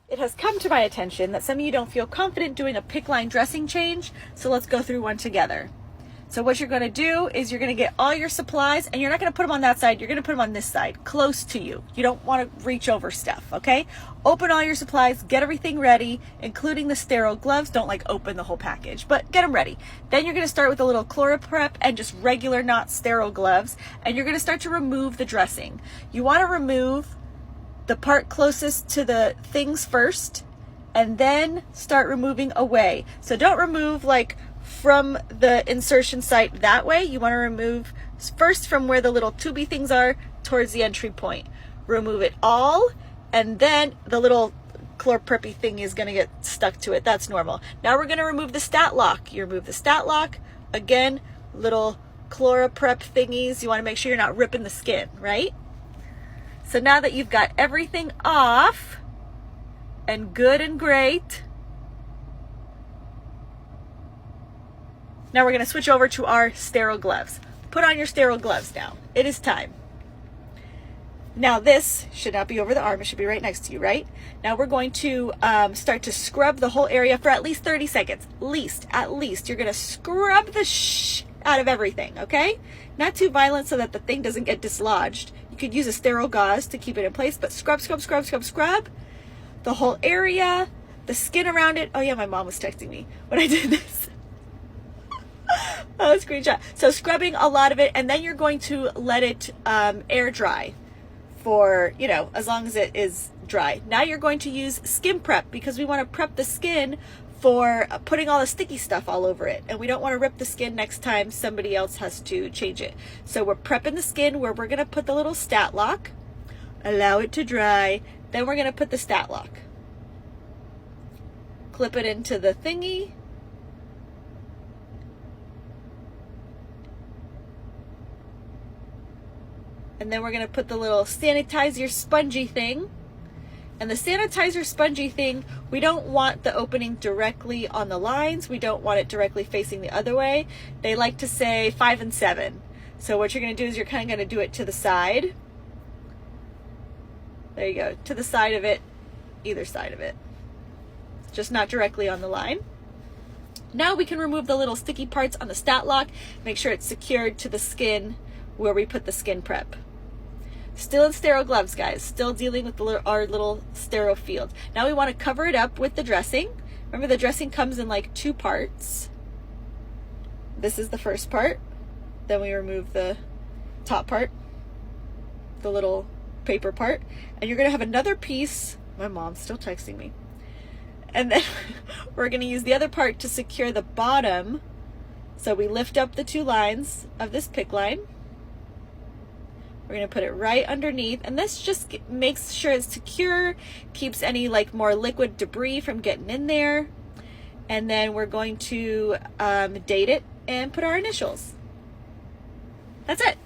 It has come to my attention that some of you don't feel confident doing a PICK line dressing change, so let's go through one together. So what you're going to do is you're going to get all your supplies, and you're not going to put them on that side, you're going to put them on this side, close to you. You don't want to reach over stuff, okay? Open all your supplies, get everything ready, including the sterile gloves. Don't like open the whole package, but get them ready. Then you're going to start with a little ChloraPrep and just regular, not sterile gloves, and you're going to start to remove the dressing. You want to remove the part closest to the things first, and then start removing away. So don't remove like from the insertion site that way. You want to remove first from where the little tubey things are towards the entry point. Remove it all, and then the little ChloraPreppy thing is going to get stuck to it. That's normal. Now we're going to remove the stat lock. You remove the stat lock. Again, little ChloraPrep thingies. You want to make sure you're not ripping the skin, right? So now that you've got everything off and good and great, now we're going to switch over to our sterile gloves. Put on your sterile gloves now. It is time. Now this should not be over the arm. It should be right next to you, right? Now we're going to start to scrub the whole area for at least 30 seconds. At least. You're going to scrub the out of everything, okay? Not too violent so that the thing doesn't get dislodged. You could use a sterile gauze to keep it in place, but scrub, scrub, scrub, scrub, scrub the whole area, the skin around it. Oh yeah, my mom was texting me when I did this. Oh, screenshot. So scrubbing a lot of it, and then you're going to let it air dry for, as long as it is dry. Now you're going to use skin prep because we want to prep the skin for putting all the sticky stuff all over it, and we don't want to rip the skin next time somebody else has to change it. So we're prepping the skin where we're going to put the little stat lock, allow it to dry, then we're going to put the stat lock, clip it into the thingy, and then we're going to put the little sanitizer spongy thing. And the sanitizer spongy thing, we don't want the opening directly on the lines. We don't want it directly facing the other way. They like to say 5 and 7. So what you're going to do is you're kind of going to do it to the side. There you go. To the side of it, either side of it. Just not directly on the line. Now we can remove the little sticky parts on the stat lock. Make sure it's secured to the skin where we put the skin prep. Still in sterile gloves, guys. Still dealing with our little sterile field. Now we want to cover it up with the dressing. Remember, the dressing comes in like 2 parts. This is the first part. Then we remove the top part, the little paper part. And you're going to have another piece. My mom's still texting me. And then we're going to use the other part to secure the bottom. So we lift up the 2 lines of this PICK line. We're going to put it right underneath, and this just makes sure it's secure, keeps any like more liquid debris from getting in there. And then we're going to date it and put our initials. That's it.